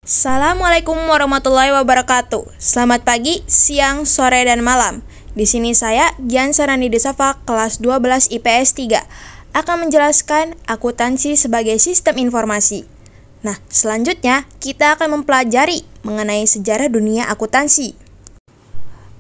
Assalamualaikum warahmatullahi wabarakatuh. Selamat pagi, siang, sore, dan malam. Di sini saya, Gian Sarani Desava, kelas 12 IPS 3, akan menjelaskan akuntansi sebagai sistem informasi. Nah, selanjutnya kita akan mempelajari mengenai sejarah dunia akuntansi.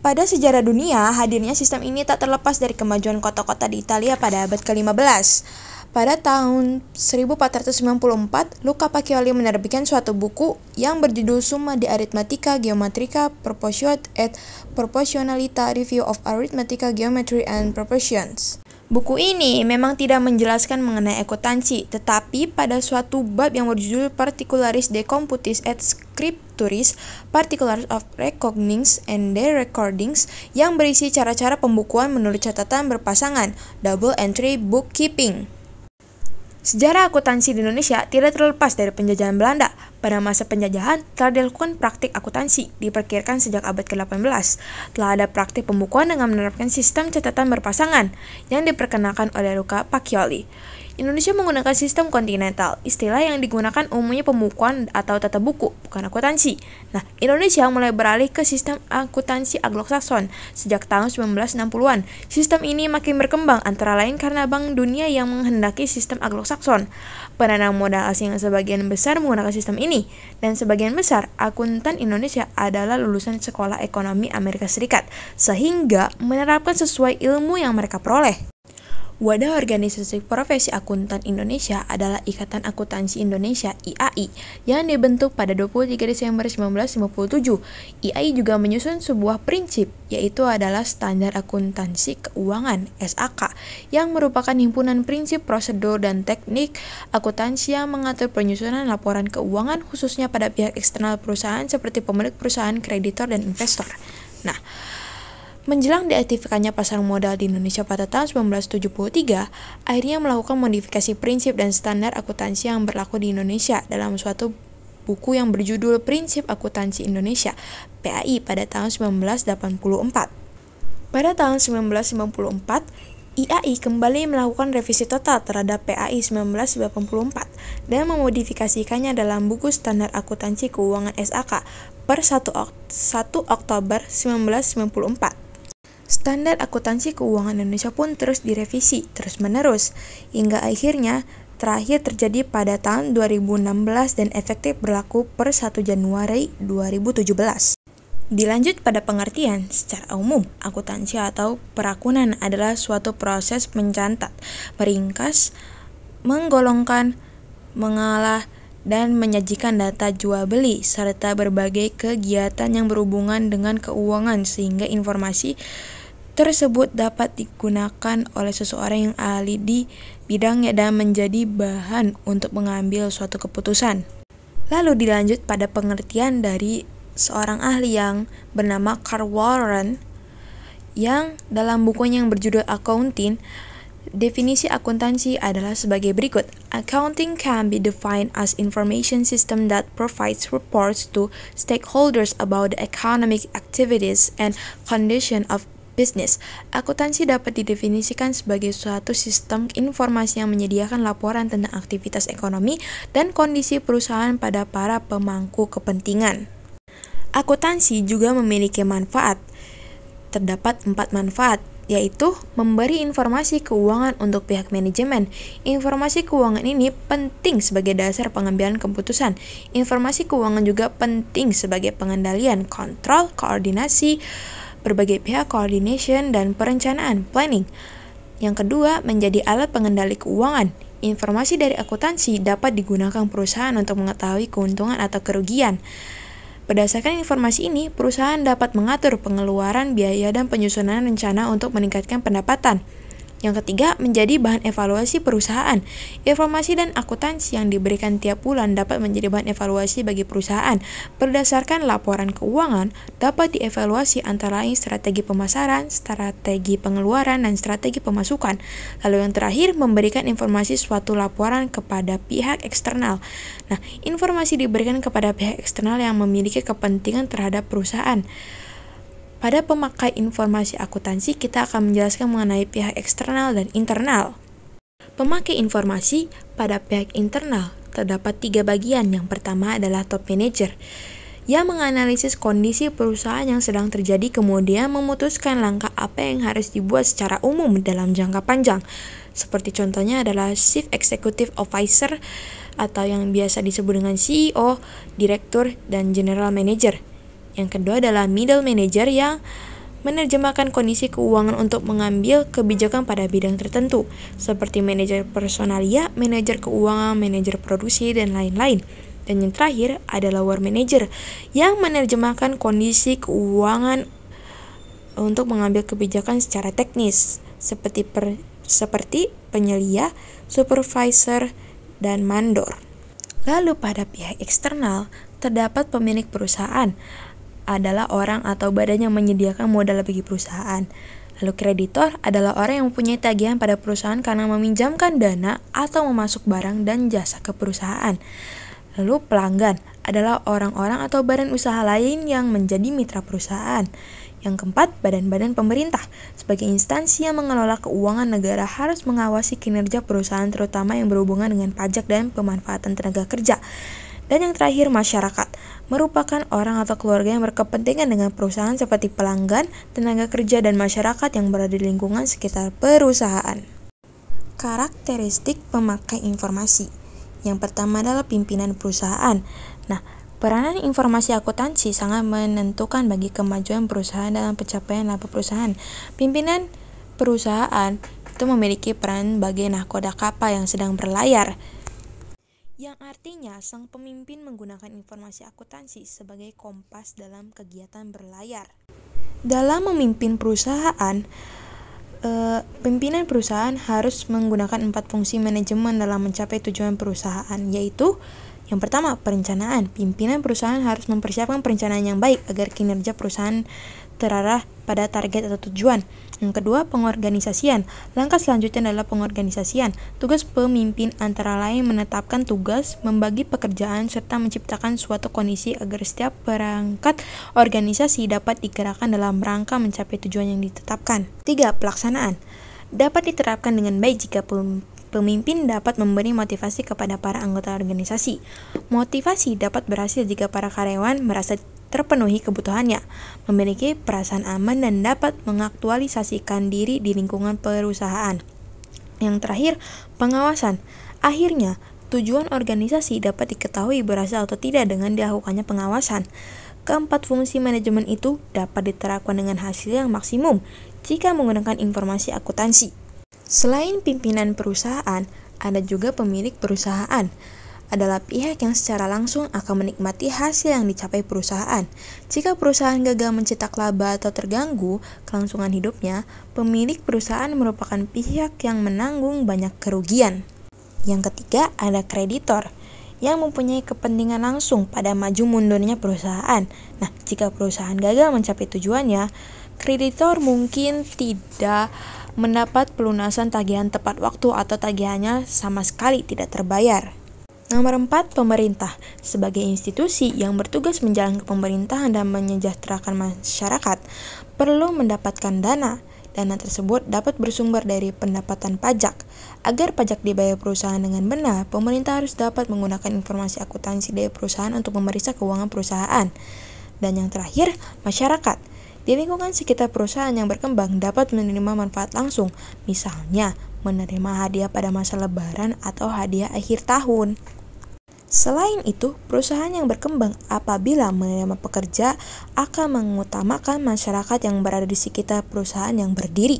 Pada sejarah dunia, hadirnya sistem ini tak terlepas dari kemajuan kota-kota di Italia pada abad ke-15. Pada tahun 1494, Luca Pacioli menerbitkan suatu buku yang berjudul Summa de Arithmetica Geometrica Proportionata et Proportionalita Review of Arithmetica Geometry and Proportions. Buku ini memang tidak menjelaskan mengenai akuntansi, tetapi pada suatu bab yang berjudul Particularis de Computis et Scripturis, Particulars of Reckonings and their Recordings, yang berisi cara-cara pembukuan menurut catatan berpasangan, double entry bookkeeping. Sejarah akuntansi di Indonesia tidak terlepas dari penjajahan Belanda. Pada masa penjajahan, telah dilakukan praktik akuntansi, diperkirakan sejak abad ke-18. Telah ada praktik pembukuan dengan menerapkan sistem catatan berpasangan yang diperkenalkan oleh Luca Pacioli. Indonesia menggunakan sistem kontinental, istilah yang digunakan umumnya pembukuan atau tata buku, bukan akuntansi. Nah, Indonesia mulai beralih ke sistem akuntansi Anglo-Saxon sejak tahun 1960-an. Sistem ini makin berkembang antara lain karena Bank Dunia yang menghendaki sistem Anglo-Saxon. Pendanaan modal asing yang sebagian besar menggunakan sistem ini, dan sebagian besar akuntan Indonesia adalah lulusan sekolah ekonomi Amerika Serikat, sehingga menerapkan sesuai ilmu yang mereka peroleh. Wadah Organisasi Profesi Akuntan Indonesia adalah Ikatan Akuntansi Indonesia (IAI) yang dibentuk pada 23 Desember 1957. IAI juga menyusun sebuah prinsip, yaitu adalah Standar Akuntansi Keuangan (SAK), yang merupakan himpunan prinsip, prosedur, dan teknik akuntansi yang mengatur penyusunan laporan keuangan khususnya pada pihak eksternal perusahaan seperti pemilik perusahaan, kreditor, dan investor. Nah, menjelang diaktifkannya pasar modal di Indonesia pada tahun 1973, akhirnya melakukan modifikasi prinsip dan standar akuntansi yang berlaku di Indonesia dalam suatu buku yang berjudul Prinsip Akuntansi Indonesia (PAI) pada tahun 1984. Pada tahun 1994, IAI kembali melakukan revisi total terhadap PAI 1984 dan memodifikasikannya dalam buku Standar Akuntansi Keuangan SAK per 1 Oktober 1994. Standar akuntansi keuangan Indonesia pun terus direvisi, terus-menerus, hingga akhirnya terakhir terjadi pada tahun 2016 dan efektif berlaku per 1 Januari 2017. Dilanjut pada pengertian, secara umum, akuntansi atau perakunan adalah suatu proses mencatat, meringkas, menggolongkan, mengolah, dan menyajikan data jual beli, serta berbagai kegiatan yang berhubungan dengan keuangan sehingga informasi tersebut dapat digunakan oleh seseorang yang ahli di bidangnya dan menjadi bahan untuk mengambil suatu keputusan. Lalu dilanjut pada pengertian dari seorang ahli yang bernama Carl Warren yang dalam bukunya yang berjudul Accounting, definisi akuntansi adalah sebagai berikut. Accounting can be defined as information system that provides reports to stakeholders about the economic activities and condition of business. Akuntansi dapat didefinisikan sebagai suatu sistem informasi yang menyediakan laporan tentang aktivitas ekonomi dan kondisi perusahaan pada para pemangku kepentingan. Akuntansi juga memiliki manfaat. Terdapat 4 manfaat, yaitu memberi informasi keuangan untuk pihak manajemen. Informasi keuangan ini penting sebagai dasar pengambilan keputusan. Informasi keuangan juga penting sebagai pengendalian, kontrol, koordinasi, berbagai pihak, coordination, dan perencanaan, planning. Yang kedua, menjadi alat pengendali keuangan. Informasi dari akuntansi dapat digunakan perusahaan untuk mengetahui keuntungan atau kerugian. Berdasarkan informasi ini, perusahaan dapat mengatur pengeluaran, biaya, dan penyusunan rencana untuk meningkatkan pendapatan. Yang ketiga, menjadi bahan evaluasi perusahaan. Informasi dan akuntansi yang diberikan tiap bulan dapat menjadi bahan evaluasi bagi perusahaan. Berdasarkan laporan keuangan, dapat dievaluasi antara lain strategi pemasaran, strategi pengeluaran, dan strategi pemasukan. Lalu yang terakhir, memberikan informasi suatu laporan kepada pihak eksternal. Nah, informasi diberikan kepada pihak eksternal yang memiliki kepentingan terhadap perusahaan. Pada pemakai informasi akuntansi, kita akan menjelaskan mengenai pihak eksternal dan internal. Pemakai informasi pada pihak internal terdapat 3 bagian. Yang pertama adalah top manager, yang menganalisis kondisi perusahaan yang sedang terjadi kemudian memutuskan langkah apa yang harus dibuat secara umum dalam jangka panjang. Seperti contohnya adalah Chief Executive Officer atau yang biasa disebut dengan CEO, Direktur, dan General Manager. Yang kedua adalah middle manager yang menerjemahkan kondisi keuangan untuk mengambil kebijakan pada bidang tertentu, seperti manajer personalia, manajer keuangan, manajer produksi, dan lain-lain. Dan yang terakhir adalah lower manager yang menerjemahkan kondisi keuangan untuk mengambil kebijakan secara teknis, seperti penyelia, supervisor, dan mandor. Lalu pada pihak eksternal, terdapat pemilik perusahaan, adalah orang atau badan yang menyediakan modal bagi perusahaan. Lalu kreditor adalah orang yang mempunyai tagihan pada perusahaan karena meminjamkan dana atau memasuk barang dan jasa ke perusahaan. Lalu pelanggan adalah orang-orang atau badan usaha lain yang menjadi mitra perusahaan. Yang keempat, badan-badan pemerintah. Sebagai instansi yang mengelola keuangan negara harus mengawasi kinerja perusahaan terutama yang berhubungan dengan pajak dan pemanfaatan tenaga kerja. Dan yang terakhir, masyarakat merupakan orang atau keluarga yang berkepentingan dengan perusahaan seperti pelanggan, tenaga kerja, dan masyarakat yang berada di lingkungan sekitar perusahaan. Karakteristik pemakai informasi. Yang pertama adalah pimpinan perusahaan. Nah, peranan informasi akuntansi sangat menentukan bagi kemajuan perusahaan dalam pencapaian laba perusahaan. Pimpinan perusahaan itu memiliki peran sebagai nahkoda kapal yang sedang berlayar, yang artinya sang pemimpin menggunakan informasi akuntansi sebagai kompas dalam kegiatan berlayar. Dalam memimpin perusahaan, pimpinan perusahaan harus menggunakan 4 fungsi manajemen dalam mencapai tujuan perusahaan, yaitu yang pertama, perencanaan. Pimpinan perusahaan harus mempersiapkan perencanaan yang baik agar kinerja perusahaan terarah pada target atau tujuan. Yang kedua, pengorganisasian. Langkah selanjutnya adalah pengorganisasian. Tugas pemimpin antara lain menetapkan tugas, membagi pekerjaan, serta menciptakan suatu kondisi agar setiap perangkat organisasi dapat digerakkan dalam rangka mencapai tujuan yang ditetapkan. 3. Pelaksanaan. Dapat diterapkan dengan baik jika pemimpin dapat memberi motivasi kepada para anggota organisasi. Motivasi dapat berhasil jika para karyawan merasa terpenuhi kebutuhannya, memiliki perasaan aman, dan dapat mengaktualisasikan diri di lingkungan perusahaan. Yang terakhir, pengawasan. Akhirnya, tujuan organisasi dapat diketahui berhasil atau tidak dengan dilakukannya pengawasan. Keempat fungsi manajemen itu dapat diterapkan dengan hasil yang maksimum jika menggunakan informasi akuntansi. Selain pimpinan perusahaan, ada juga pemilik perusahaan. Adalah pihak yang secara langsung akan menikmati hasil yang dicapai perusahaan. Jika perusahaan gagal mencetak laba atau terganggu kelangsungan hidupnya, pemilik perusahaan merupakan pihak yang menanggung banyak kerugian. Yang ketiga, ada kreditor yang mempunyai kepentingan langsung pada maju mundurnya perusahaan. Nah, jika perusahaan gagal mencapai tujuannya, kreditor mungkin tidak mendapat pelunasan tagihan tepat waktu atau tagihannya sama sekali tidak terbayar. Nomor 4, pemerintah. Sebagai institusi yang bertugas menjalankan pemerintahan dan menyejahterakan masyarakat, perlu mendapatkan dana. Dana tersebut dapat bersumber dari pendapatan pajak. Agar pajak dibayar perusahaan dengan benar, pemerintah harus dapat menggunakan informasi akuntansi dari perusahaan untuk memeriksa keuangan perusahaan. Dan yang terakhir, masyarakat. Di lingkungan sekitar perusahaan yang berkembang dapat menerima manfaat langsung, misalnya menerima hadiah pada masa lebaran atau hadiah akhir tahun. Selain itu, perusahaan yang berkembang apabila menerima pekerja akan mengutamakan masyarakat yang berada di sekitar perusahaan yang berdiri.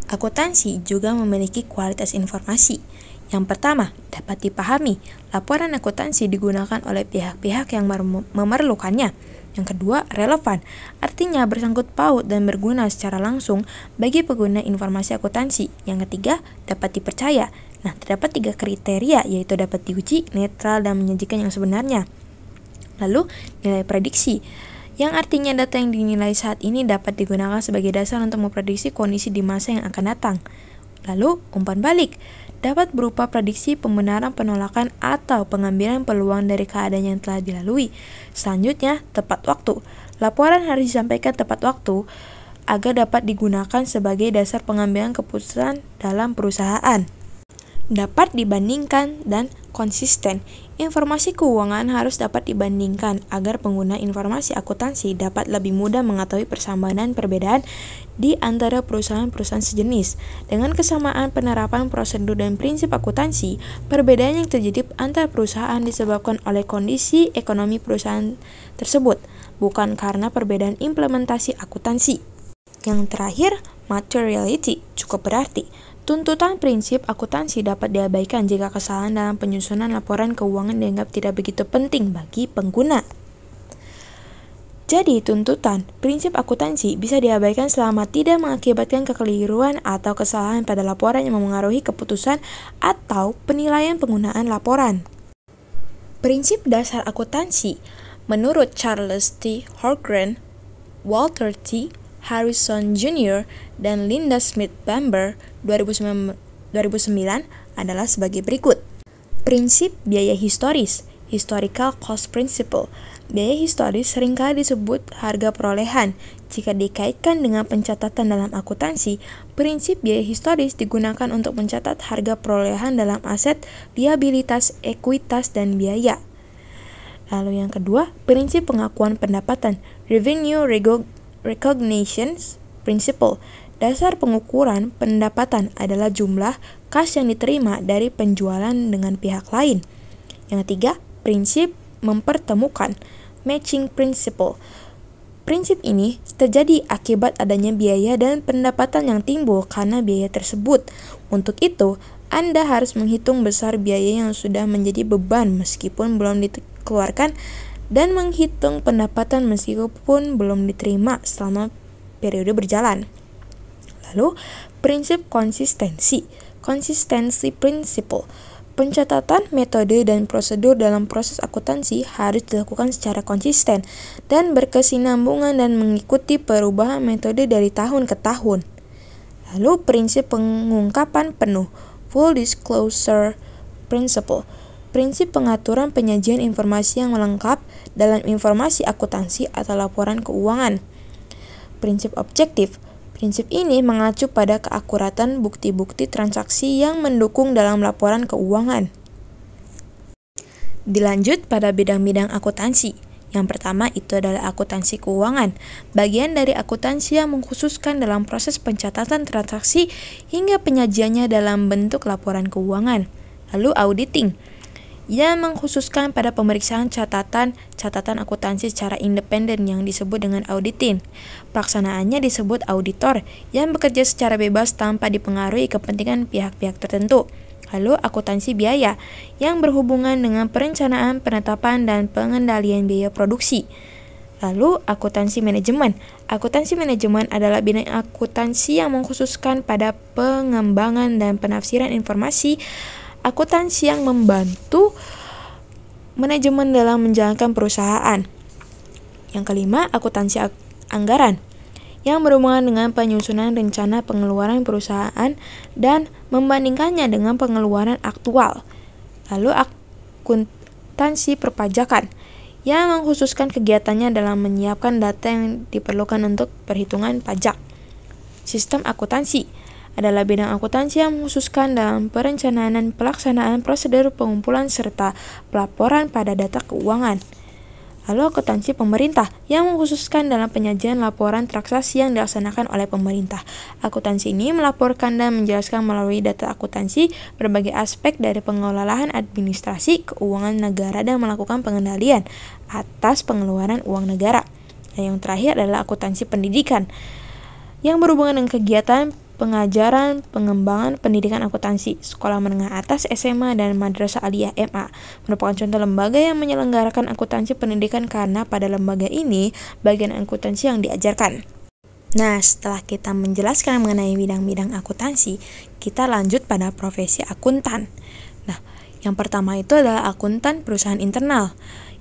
Akuntansi juga memiliki kualitas informasi. Yang pertama, dapat dipahami. Laporan akuntansi digunakan oleh pihak-pihak yang memerlukannya. Yang kedua, relevan. Artinya bersangkut paut dan berguna secara langsung bagi pengguna informasi akuntansi. Yang ketiga, dapat dipercaya. Nah, terdapat 3 kriteria, yaitu dapat diuji, netral, dan menyajikan yang sebenarnya. Lalu, nilai prediksi, yang artinya data yang dinilai saat ini dapat digunakan sebagai dasar untuk memprediksi kondisi di masa yang akan datang. Lalu, umpan balik, dapat berupa prediksi pembenaran, penolakan, atau pengambilan peluang dari keadaan yang telah dilalui. Selanjutnya, tepat waktu. Laporan harus disampaikan tepat waktu agar dapat digunakan sebagai dasar pengambilan keputusan dalam perusahaan. dapat dibandingkan, dan konsisten. Informasi keuangan harus dapat dibandingkan agar pengguna informasi akuntansi dapat lebih mudah mengetahui persamaan dan perbedaan di antara perusahaan-perusahaan sejenis. Dengan kesamaan penerapan prosedur dan prinsip akuntansi, perbedaan yang terjadi antar perusahaan disebabkan oleh kondisi ekonomi perusahaan tersebut, bukan karena perbedaan implementasi akuntansi. Yang terakhir, materiality cukup berarti. Tuntutan prinsip akuntansi dapat diabaikan jika kesalahan dalam penyusunan laporan keuangan dianggap tidak begitu penting bagi pengguna. Jadi, tuntutan prinsip akuntansi bisa diabaikan selama tidak mengakibatkan kekeliruan atau kesalahan pada laporan yang memengaruhi keputusan atau penilaian penggunaan laporan. Prinsip dasar akuntansi menurut Charles T. Horgren, Walter T. Harrison Jr., dan Linda Smith Bamber 2009 adalah sebagai berikut. Prinsip biaya historis, historical cost principle. Biaya historis seringkali disebut harga perolehan. Jika dikaitkan dengan pencatatan dalam akuntansi, prinsip biaya historis digunakan untuk mencatat harga perolehan dalam aset, liabilitas, ekuitas, dan biaya. Lalu yang kedua, prinsip pengakuan pendapatan, revenue recognition principle. Dasar pengukuran pendapatan adalah jumlah kas yang diterima dari penjualan dengan pihak lain. Yang ketiga, prinsip mempertemukan, matching principle. Prinsip ini terjadi akibat adanya biaya dan pendapatan yang timbul karena biaya tersebut. Untuk itu, Anda harus menghitung besar biaya yang sudah menjadi beban meskipun belum dikeluarkan dan menghitung pendapatan meskipun belum diterima selama periode berjalan. Lalu, prinsip konsistensi, consistency principle. Pencatatan, metode, dan prosedur dalam proses akuntansi harus dilakukan secara konsisten dan berkesinambungan dan mengikuti perubahan metode dari tahun ke tahun. Lalu, prinsip pengungkapan penuh, full disclosure principle. Prinsip pengaturan penyajian informasi yang lengkap dalam informasi akuntansi atau laporan keuangan. Prinsip objektif. Prinsip ini mengacu pada keakuratan bukti-bukti transaksi yang mendukung dalam laporan keuangan. Dilanjut pada bidang-bidang akuntansi. Yang pertama itu adalah akuntansi keuangan, bagian dari akuntansi yang mengkhususkan dalam proses pencatatan transaksi hingga penyajiannya dalam bentuk laporan keuangan. Lalu auditing, yang mengkhususkan pada pemeriksaan catatan akuntansi secara independen yang disebut dengan auditing. Pelaksanaannya disebut auditor yang bekerja secara bebas tanpa dipengaruhi kepentingan pihak-pihak tertentu. Lalu akuntansi biaya yang berhubungan dengan perencanaan, penetapan, dan pengendalian biaya produksi. Lalu akuntansi manajemen. Akuntansi manajemen adalah bidang akuntansi yang mengkhususkan pada pengembangan dan penafsiran informasi akuntansi yang membantu manajemen dalam menjalankan perusahaan. Yang kelima, akuntansi anggaran yang berhubungan dengan penyusunan rencana pengeluaran perusahaan dan membandingkannya dengan pengeluaran aktual. Lalu akuntansi perpajakan yang mengkhususkan kegiatannya dalam menyiapkan data yang diperlukan untuk perhitungan pajak. Sistem akuntansi adalah bidang akuntansi yang mengkhususkan dalam perencanaan dan pelaksanaan prosedur pengumpulan serta pelaporan pada data keuangan. Lalu akuntansi pemerintah yang mengkhususkan dalam penyajian laporan transaksi yang dilaksanakan oleh pemerintah. Akuntansi ini melaporkan dan menjelaskan melalui data akuntansi berbagai aspek dari pengelolaan administrasi keuangan negara dan melakukan pengendalian atas pengeluaran uang negara. Dan yang terakhir adalah akuntansi pendidikan yang berhubungan dengan kegiatan pengajaran, pengembangan pendidikan akuntansi, sekolah menengah atas SMA dan madrasah aliyah MA merupakan contoh lembaga yang menyelenggarakan akuntansi pendidikan karena pada lembaga ini bagian akuntansi yang diajarkan. Nah, setelah kita menjelaskan mengenai bidang-bidang akuntansi, kita lanjut pada profesi akuntan. Nah, yang pertama itu adalah akuntan perusahaan internal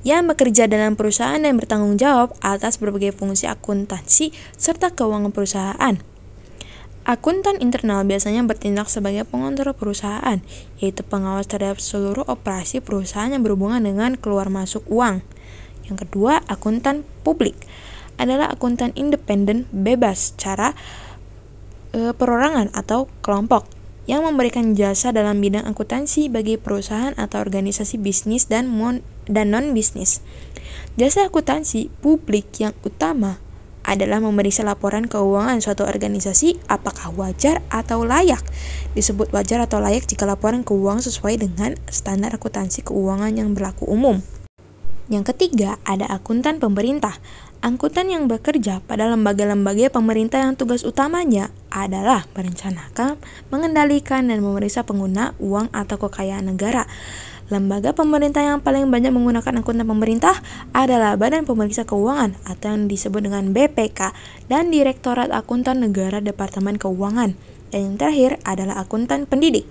yang bekerja dalam perusahaan dan bertanggung jawab atas berbagai fungsi akuntansi serta keuangan perusahaan. Akuntan internal biasanya bertindak sebagai pengontrol perusahaan, yaitu pengawas terhadap seluruh operasi perusahaan yang berhubungan dengan keluar masuk uang. Yang kedua, akuntan publik adalah akuntan independen bebas secara perorangan atau kelompok. yang memberikan jasa dalam bidang akuntansi bagi perusahaan atau organisasi bisnis dan non-bisnis. Jasa akuntansi publik yang utama adalah memeriksa laporan keuangan suatu organisasi apakah wajar atau layak. Disebut wajar atau layak jika laporan keuangan sesuai dengan standar akuntansi keuangan yang berlaku umum. Yang ketiga, ada akuntan pemerintah. Akuntan yang bekerja pada lembaga-lembaga pemerintah yang tugas utamanya adalah merencanakan, mengendalikan, dan memeriksa pengguna uang atau kekayaan negara. Lembaga pemerintah yang paling banyak menggunakan akuntan pemerintah adalah Badan Pemeriksa Keuangan atau yang disebut dengan BPK dan Direktorat Akuntan Negara Departemen Keuangan. Dan yang terakhir adalah akuntan pendidik.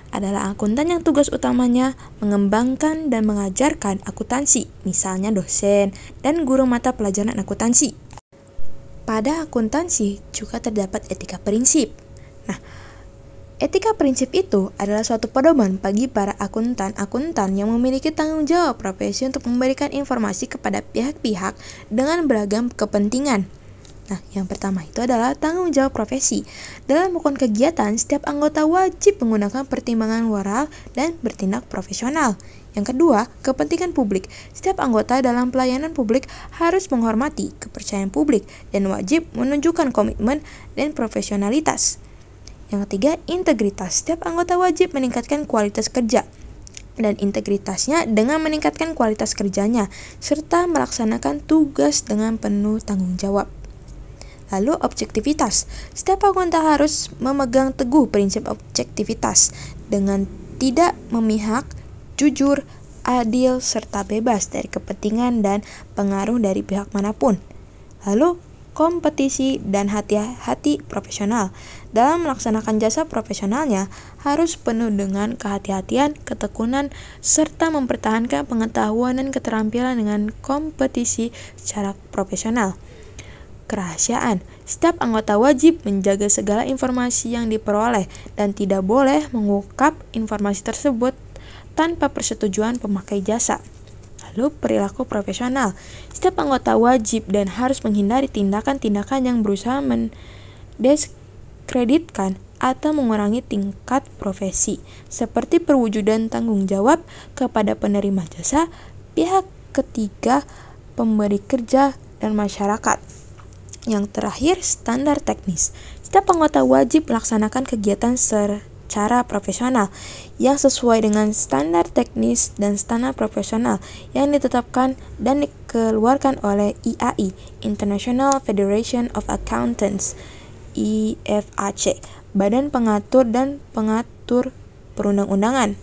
Adalah akuntan yang tugas utamanya mengembangkan dan mengajarkan akuntansi, misalnya dosen dan guru mata pelajaran akuntansi. Pada akuntansi juga terdapat etika prinsip. Etika prinsip itu adalah suatu pedoman bagi para akuntan yang memiliki tanggung jawab profesi untuk memberikan informasi kepada pihak-pihak dengan beragam kepentingan. Yang pertama itu adalah tanggung jawab profesi. Dalam melakukan kegiatan, setiap anggota wajib menggunakan pertimbangan moral dan bertindak profesional. Yang kedua, kepentingan publik. Setiap anggota dalam pelayanan publik harus menghormati kepercayaan publik dan wajib menunjukkan komitmen dan profesionalitas. Yang ketiga, integritas. Setiap anggota wajib meningkatkan kualitas kerja dan integritasnya dengan meningkatkan kualitas kerjanya, serta melaksanakan tugas dengan penuh tanggung jawab. Lalu, objektivitas. Setiap anggota harus memegang teguh prinsip objektivitas dengan tidak memihak, jujur, adil, serta bebas dari kepentingan dan pengaruh dari pihak manapun. Lalu, kompetisi dan hati-hati profesional. Dalam melaksanakan jasa profesionalnya harus penuh dengan kehati-hatian, ketekunan, serta mempertahankan pengetahuan dan keterampilan dengan kompetisi secara profesional. Kerahasiaan. Setiap anggota wajib menjaga segala informasi yang diperoleh dan tidak boleh mengungkap informasi tersebut tanpa persetujuan pemakai jasa. Lalu, perilaku profesional. Setiap anggota wajib dan harus menghindari tindakan-tindakan yang berusaha mendiskreditkan atau mengurangi tingkat profesi, seperti perwujudan tanggung jawab kepada penerima jasa, pihak ketiga, pemberi kerja, dan masyarakat. Yang terakhir, standar teknis. Setiap anggota wajib melaksanakan kegiatan secara profesional yang sesuai dengan standar teknis dan standar profesional yang ditetapkan dan dikeluarkan oleh IAI, International Federation of Accountants, IFAC, Badan Pengatur dan Pengatur Perundang-undangan.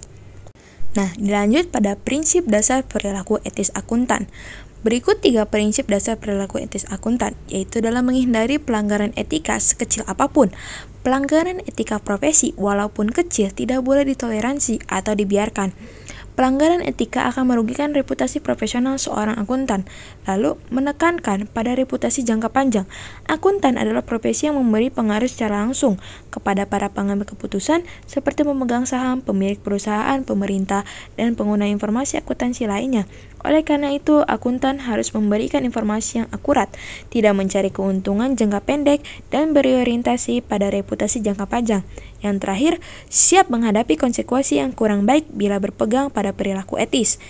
Dilanjut pada prinsip dasar perilaku etis akuntan. Berikut 3 prinsip dasar perilaku etis akuntan, yaitu dalam menghindari pelanggaran etika sekecil apapun. Pelanggaran etika profesi walaupun kecil tidak boleh ditoleransi atau dibiarkan. Pelanggaran etika akan merugikan reputasi profesional seorang akuntan. Lalu, menekankan pada reputasi jangka panjang. Akuntan adalah profesi yang memberi pengaruh secara langsung kepada para pengambil keputusan seperti pemegang saham, pemilik perusahaan, pemerintah, dan pengguna informasi akuntansi lainnya. Oleh karena itu, akuntan harus memberikan informasi yang akurat, tidak mencari keuntungan jangka pendek, dan berorientasi pada reputasi jangka panjang. Yang terakhir, siap menghadapi konsekuensi yang kurang baik bila berpegang pada perilaku etis.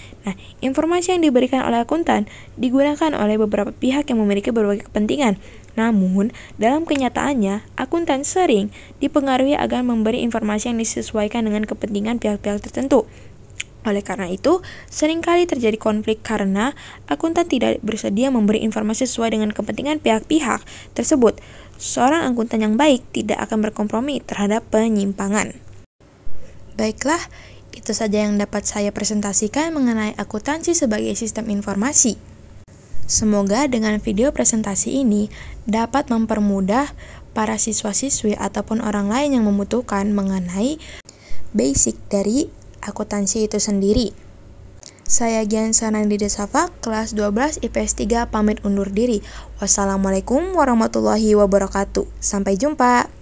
Informasi yang diberikan oleh akuntan digunakan oleh beberapa pihak yang memiliki berbagai kepentingan. Namun, dalam kenyataannya, akuntan sering dipengaruhi agar memberi informasi yang disesuaikan dengan kepentingan pihak-pihak tertentu. Oleh karena itu, seringkali terjadi konflik karena akuntan tidak bersedia memberi informasi sesuai dengan kepentingan pihak-pihak tersebut. Seorang akuntan yang baik tidak akan berkompromi terhadap penyimpangan. Baiklah, itu saja yang dapat saya presentasikan mengenai akuntansi sebagai sistem informasi. Semoga dengan video presentasi ini dapat mempermudah para siswa-siswi ataupun orang lain yang membutuhkan mengenai basic dari akuntansi itu sendiri. Saya Gyansana Nidesava, kelas 12 IPS 3 pamit undur diri. Wassalamualaikum warahmatullahi wabarakatuh. Sampai jumpa.